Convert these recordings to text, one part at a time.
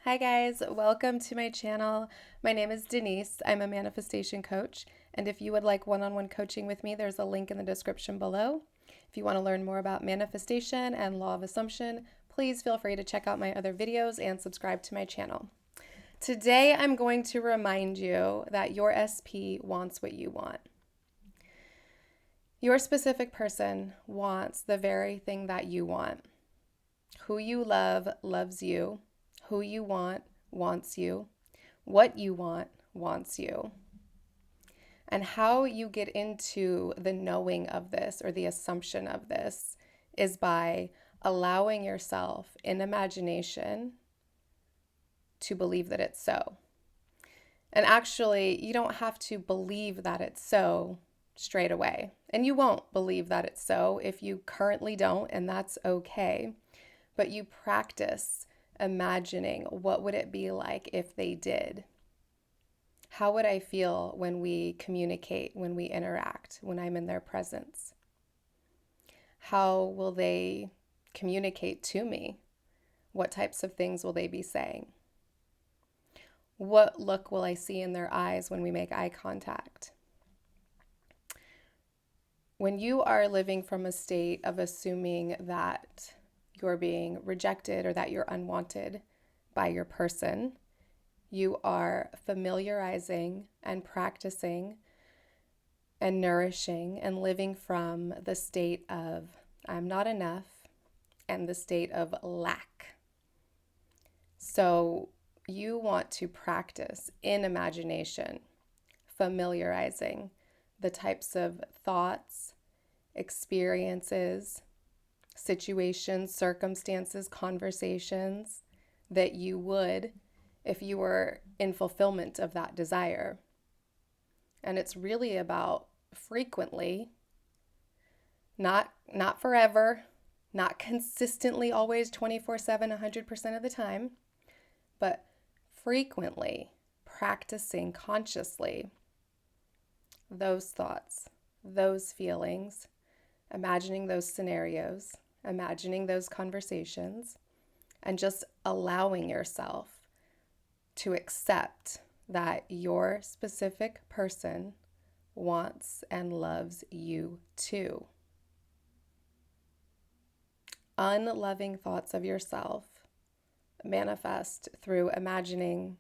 Hi guys, welcome to my channel. My name is Denise. I'm a manifestation coach, and if you would like one-on-one coaching with me, there's a link in the description below. If you want to learn more about manifestation and law of assumption, please feel free to check out my other videos and subscribe to my channel. Today, I'm going to remind you that your SP wants what you want. Your specific person wants the very thing that you want. Who you love loves you. Who you want wants you. What you want wants you. And how you get into the knowing of this or the assumption of this is by allowing yourself in imagination to believe that it's so. And actually, you don't have to believe that it's so straight away. And you won't believe that it's so if you currently don't, and that's okay. But you practice imagining what would it be like if they did. How would I feel when we communicate, when we interact, when I'm in their presence? How will they communicate to me? What types of things will they be saying? What look will I see in their eyes when we make eye contact? When you are living from a state of assuming that you're being rejected or that you're unwanted by your person, you are familiarizing and practicing and nourishing and living from the state of I'm not enough and the state of lack. So you want to practice in imagination, familiarizing the types of thoughts, experiences, situations, circumstances, conversations that you would if you were in fulfillment of that desire. And it's really about frequently, not forever, not consistently always 24/7, 100% of the time, but frequently practicing consciously those thoughts, those feelings, imagining those scenarios, imagining those conversations, and just allowing yourself to accept that your specific person wants and loves you too. Unloving thoughts of yourself manifest through imagining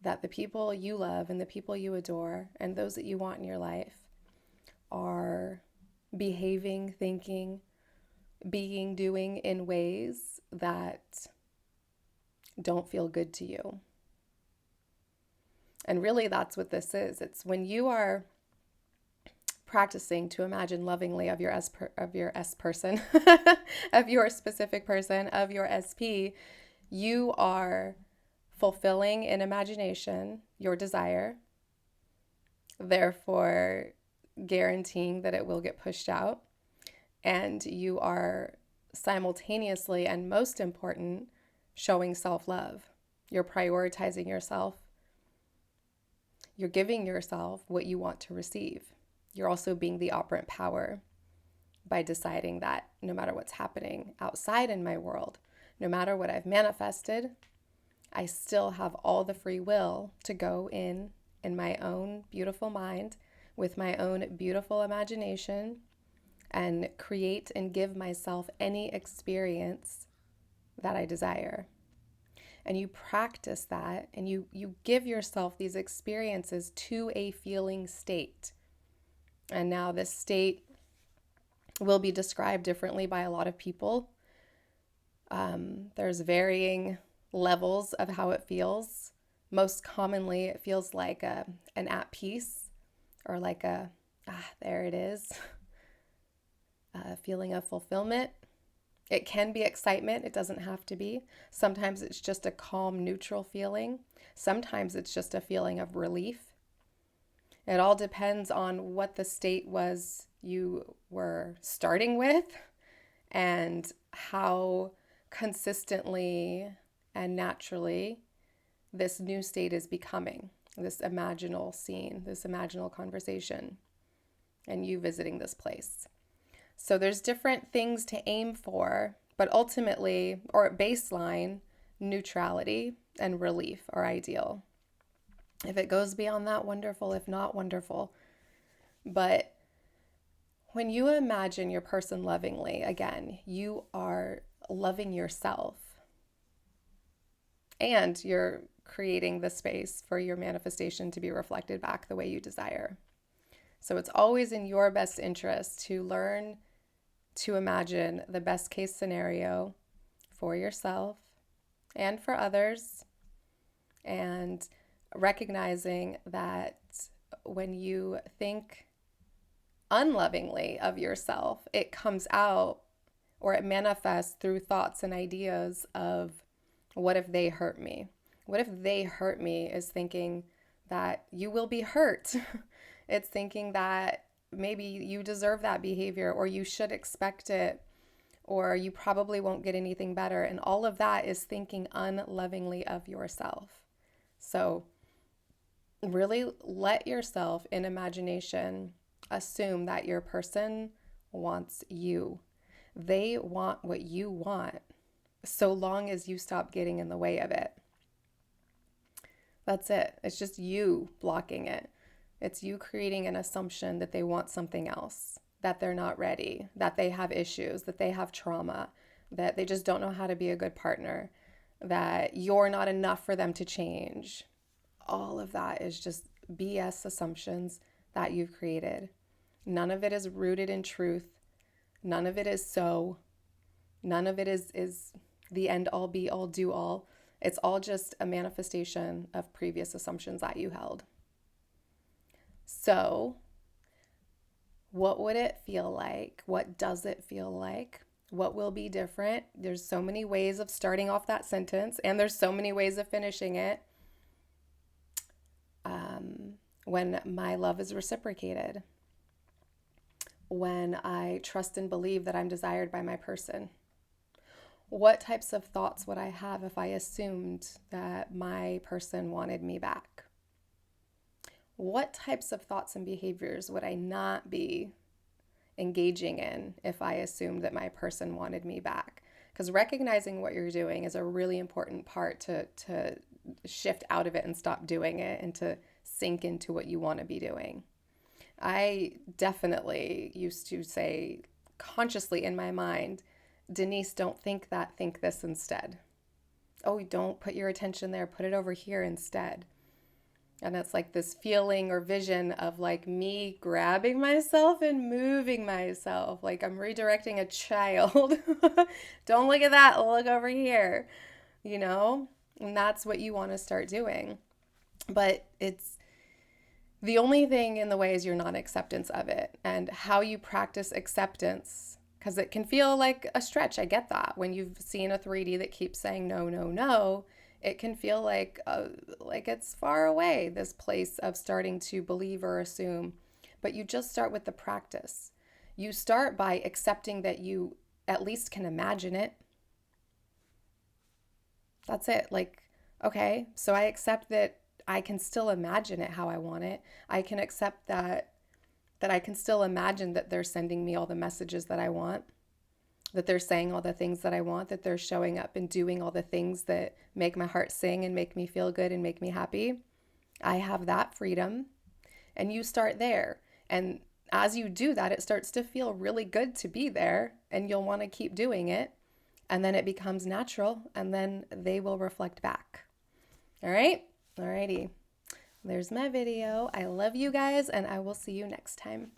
that the people you love and the people you adore and those that you want in your life are behaving, thinking, being, doing in ways that don't feel good to you. And really, that's what this is. It's when you are practicing to imagine lovingly of your S person, of your specific person, of your SP, you are fulfilling in imagination your desire, therefore guaranteeing that it will get pushed out. And you are simultaneously, and most important, showing self-love. You're prioritizing yourself. You're giving yourself what you want to receive. You're also being the operant power by deciding that no matter what's happening outside in my world, no matter what I've manifested, I still have all the free will to go in my own beautiful mind, with my own beautiful imagination, and create and give myself any experience that I desire. And you practice that, and you give yourself these experiences to a feeling state. And now this state will be described differently by a lot of people. There's varying levels of how it feels. Most commonly, it feels like an at peace, or like there it is, a feeling of fulfillment. It can be excitement. It doesn't have to be. Sometimes it's just a calm, neutral feeling. Sometimes it's just a feeling of relief. It all depends on what the state was you were starting with and how consistently and naturally this new state is becoming, this imaginal scene, this imaginal conversation, and you visiting this place. So there's different things to aim for, but ultimately, or at baseline, neutrality and relief are ideal. If it goes beyond that, wonderful. If not, wonderful. But when you imagine your person lovingly, again, you are loving yourself and you're creating the space for your manifestation to be reflected back the way you desire. So it's always in your best interest to learn to imagine the best case scenario for yourself and for others, and recognizing that when you think unlovingly of yourself, it comes out or it manifests through thoughts and ideas of, what if they hurt me? What if they hurt me is thinking that you will be hurt. It's thinking that maybe you deserve that behavior or you should expect it or you probably won't get anything better. And all of that is thinking unlovingly of yourself. So really let yourself in imagination assume that your person wants you. They want what you want, so long as you stop getting in the way of it. That's it. It's just you blocking it. It's you creating an assumption that they want something else, that they're not ready, that they have issues, that they have trauma, that they just don't know how to be a good partner, that you're not enough for them to change. All of that is just BS assumptions that you've created. None of it is rooted in truth. None of it is so. None of it is the end all be all do all. It's all just a manifestation of previous assumptions that you held. So, what would it feel like? What does it feel like? What will be different? There's so many ways of starting off that sentence, and there's so many ways of finishing it. When my love is reciprocated, when I trust and believe that I'm desired by my person. What types of thoughts would I have if I assumed that my person wanted me back? What types of thoughts and behaviors would I not be engaging in if I assumed that my person wanted me back? Because recognizing what you're doing is a really important part to shift out of it and stop doing it and to sink into what you want to be doing. I definitely used to say consciously in my mind, Denise, don't think that, think this instead. Oh, don't put your attention there, put it over here instead. And it's like this feeling or vision of like me grabbing myself and moving myself, like I'm redirecting a child. Don't look at that, look over here, you know? And that's what you want to start doing. But it's the only thing in the way is your non-acceptance of it and how you practice acceptance, because it can feel like a stretch. I get that. When you've seen a 3D that keeps saying no, no, no, it can feel like it's far away, this place of starting to believe or assume. But you just start with the practice. You start by accepting that you at least can imagine it. That's it. Like, okay, so I accept that I can still imagine it how I want it. I can accept that I can still imagine that they're sending me all the messages that I want, that they're saying all the things that I want, that they're showing up and doing all the things that make my heart sing and make me feel good and make me happy. I have that freedom. And you start there. And as you do that, it starts to feel really good to be there and you'll want to keep doing it. And then it becomes natural and then they will reflect back. All right? Alrighty. There's my video. I love you guys and I will see you next time.